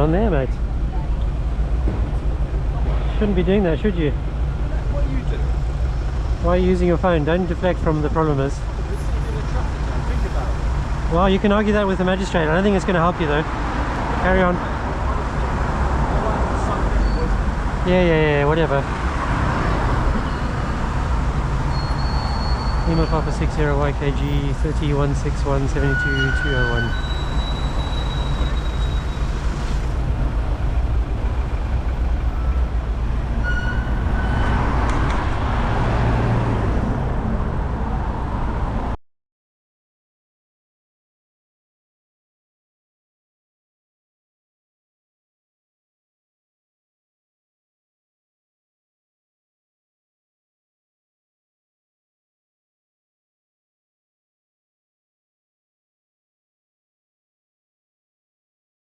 on there, mate? Shouldn't be doing that, should you? What are you doing? Why are you using your phone? Don't deflect from the problem is. Think about it. Well, you can argue that with the magistrate. I don't think it's going to help you though. Carry on. Yeah, whatever. Lima Papa 60YKG 3161 72 201.